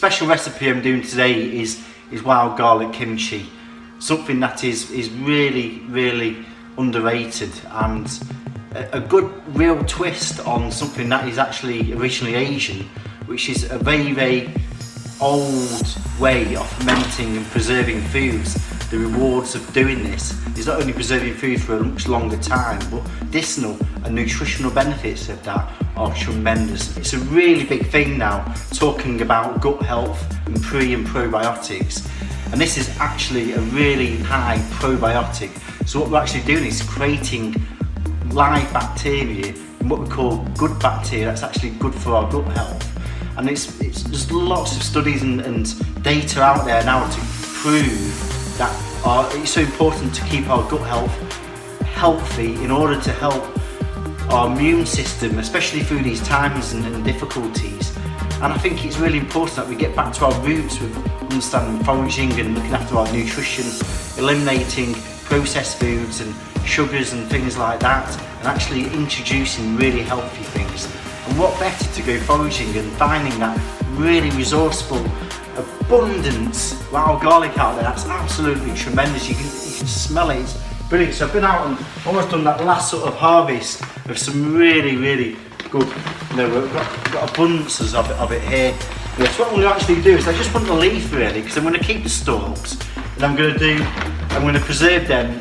special recipe I'm doing today is wild garlic kimchi. Something that is really underrated, and a good real twist on something that is actually originally Asian, which is a very old way of fermenting and preserving foods. The rewards of doing this is not only preserving food for a much longer time, but medicinal and nutritional benefits of that are tremendous. It's a really big thing now, talking about gut health and pre and probiotics, and this is actually a really high probiotic. So what we're actually doing is creating live bacteria and what we call good bacteria that's actually good for our gut health. And there's lots of studies and data out there now to prove that it's so important to keep our gut health healthy in order to help our immune system, especially through these times and difficulties. And I think it's really important that we get back to our roots with understanding foraging and looking after our nutrition, eliminating processed foods and sugars and things like that, and actually introducing really healthy things. And what better to go foraging and finding that really resourceful, abundant wild garlic out there that's absolutely tremendous. You can smell it, it's brilliant. So I've been out and almost done that last sort of harvest of some really good, we've got abundances of it here. Yeah, so what I'm going to actually do is I just want the leaf really, because I'm going to keep the stalks, and I'm going to preserve them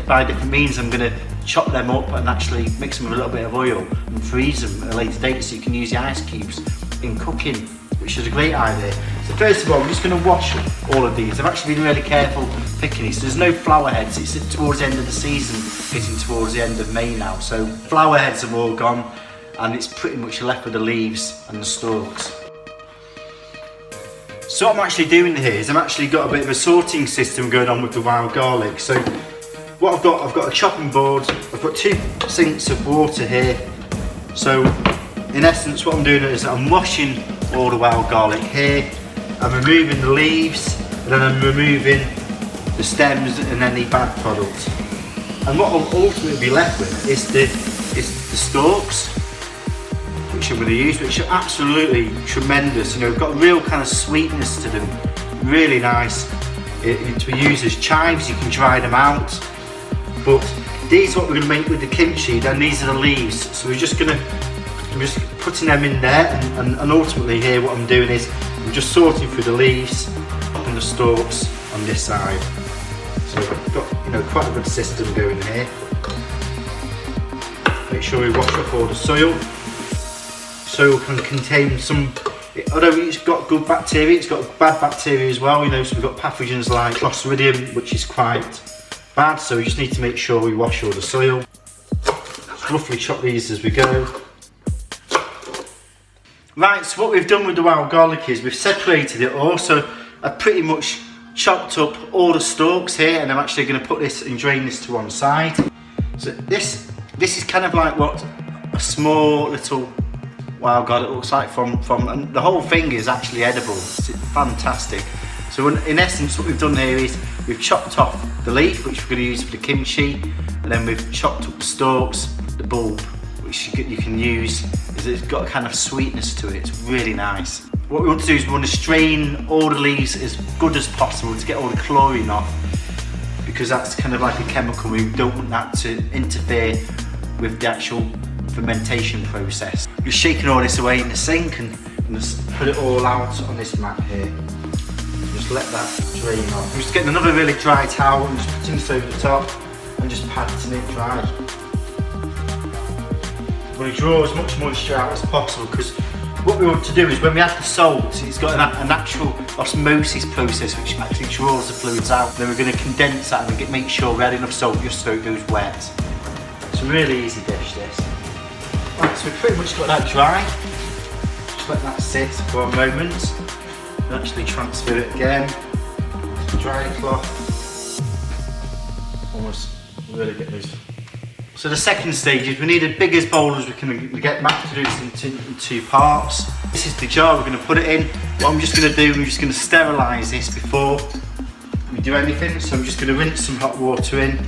by different means. I'm going to chop them up and actually mix them with a little bit of oil and freeze them at a later date so you can use the ice cubes in cooking, which is a great idea. So first of all, I'm just going to wash all of these. I've actually been really careful picking these. There's no flower heads. It's towards the end of the season, getting towards the end of May now. So flower heads have all gone, and it's pretty much left with the leaves and the stalks. So what I'm actually doing here is I've actually got a bit of a sorting system going on with the wild garlic. So what I've got a chopping board, I've got 2 sinks of water here. So in essence what I'm doing is I'm washing all the wild garlic here, I'm removing the leaves, and then I'm removing the stems and any bad products. And what I'll ultimately be left with is the stalks, which I'm going to use, which are absolutely tremendous. Got a real kind of sweetness to them, really nice to use as chives. You can dry them out, but these are what we're going to make with the kimchi. Then these are the leaves, so I'm just putting them in there, and ultimately here what I'm doing is I'm just sorting through the leaves and the stalks on this side. So I've got quite a good system going here. Make sure we wash off all the soil. Soil can contain some, although it's got good bacteria, it's got bad bacteria as well. So we've got pathogens like Clostridium, which is quite bad, so we just need to make sure we wash all the soil. Just roughly chop these as we go. Right, so what we've done with the wild garlic is we've separated it all. So I've pretty much chopped up all the stalks here, and I'm actually going to put this and drain this to one side. So this is kind of like what a small little wild garlic looks like and the whole thing is actually edible. It's fantastic. So in essence what we've done here is we've chopped off the leaf, which we're going to use for the kimchi, and then we've chopped up the stalks, the bulb, which you can use. It's got a kind of sweetness to it. It's really nice. What we want to do is we want to strain all the leaves as good as possible to get all the chlorine off, because that's kind of like a chemical. We don't want that to interfere with the actual fermentation process. Just shaking all this away in the sink and just put it all out on this mat here. Just let that drain off. I'm just getting another really dry towel and just putting this over the top and just patting it dry. We're going to draw as much moisture out as possible, because what we want to do is when we add the salt, it's got a natural osmosis process which actually draws the fluids out. Then we're going to condense that and make sure we add enough salt just so it goes wet. It's a really easy dish, this. Right, so we've pretty much got that dry. Just let that sit for a moment. And actually transfer it again. Dry cloth. Almost really get those. So the second stage is we need a big as bowl as we can get. Back to do this in 2 parts. This is the jar we're going to put it in. What I'm just going to do, I'm just going to sterilise this before we do anything. So I'm just going to rinse some hot water in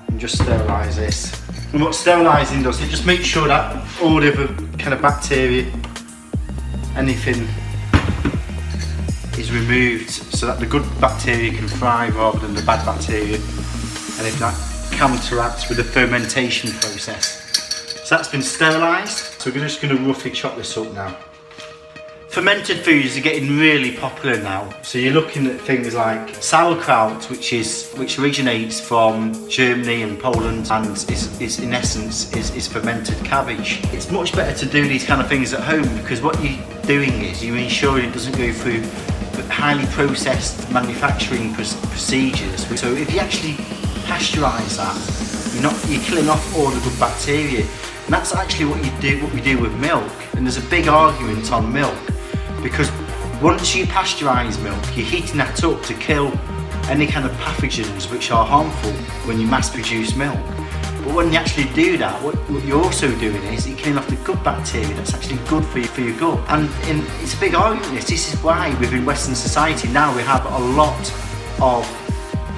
and just sterilise this. And what sterilising does, it just makes sure that all the other kind of bacteria, anything is removed so that the good bacteria can thrive rather than the bad bacteria, and if that counteracts with the fermentation process. So that's been sterilised. So we're just going to roughly chop this up now. Fermented foods are getting really popular now. So you're looking at things like sauerkraut, which originates from Germany and Poland, and is in essence is fermented cabbage. It's much better to do these kind of things at home, because what you're doing is you're ensuring it doesn't go through highly processed manufacturing procedures. So if you actually pasteurise that, you're killing off all the good bacteria. And that's actually what we do with milk. And there's a big argument on milk, because once you pasteurise milk, you're heating that up to kill any kind of pathogens which are harmful when you mass produce milk. But when you actually do that, what you're also doing is you're killing off the good bacteria that's actually good for your gut. And it's a big argument. This is why within Western society now we have a lot of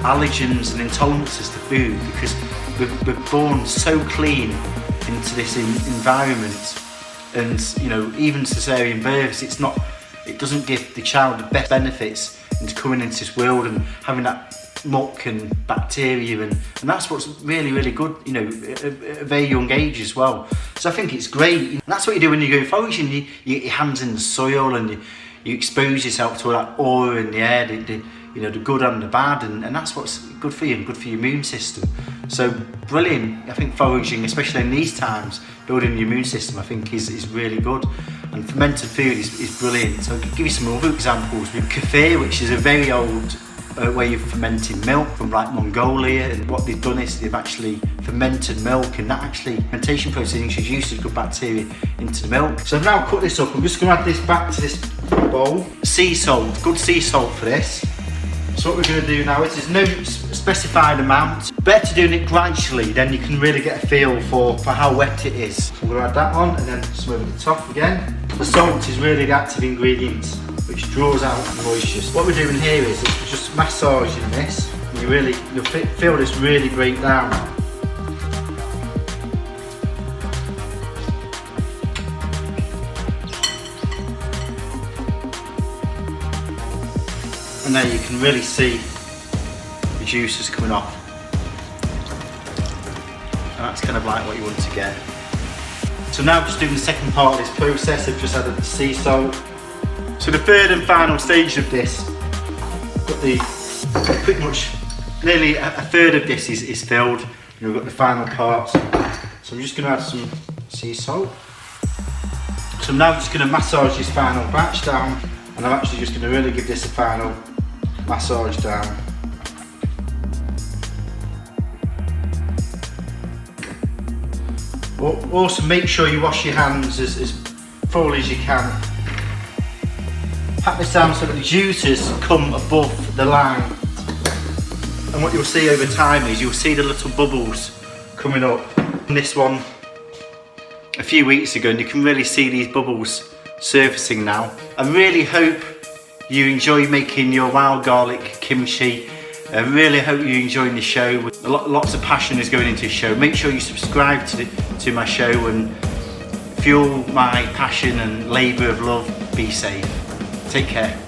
allergens and intolerances to food, because we're born so clean into this environment. And even cesarean births, it doesn't give the child the best benefits into coming into this world and having that muck and bacteria, and that's what's really, really good, at a very young age as well. So I think it's great. And that's what you do when you go foraging. You get your hands in the soil and you expose yourself to all that aura in the air, the good and the bad, and that's what's good for you and good for your immune system. So brilliant. I think foraging, especially in these times, building your immune system, I think is really good. And fermented food is brilliant. So I'll give you some other examples with kefir, which is a very old way of fermenting milk from like Mongolia, and what they've done is they've actually fermented milk, and that actually fermentation process introduces good bacteria into the milk. So I've now cut this up. I'm just going to add this back to this bowl. Sea salt, good sea salt for this. So what we're going to do now is there's no specified amount. Better doing it gradually, then you can really get a feel for how wet it is. So I'm going to add that on and then some over the top again. The salt is really the active ingredient which draws out the moisture. What we're doing here is we're just massaging this. And you'll feel this really break down. And there you can really see the juices coming off. And that's kind of like what you want to get. So now just doing the second part of this process, I've just added the sea salt. So the third and final stage of this, got pretty much nearly a third of this is filled, and we've got the final part. So I'm just going to add some sea salt. So I'm now just going to massage this final batch down, and I'm actually just going to really give this a final massage down. Also make sure you wash your hands as thoroughly as you can. Pat this down so that the juices come above the line. And what you'll see over time is you'll see the little bubbles coming up. And this one a few weeks ago, and you can really see these bubbles surfacing now. I really hope you enjoy making your wild garlic kimchi. I really hope you're enjoying the show. Lots of passion is going into the show. Make sure you subscribe to my show and fuel my passion and labour of love. Be safe. Take care.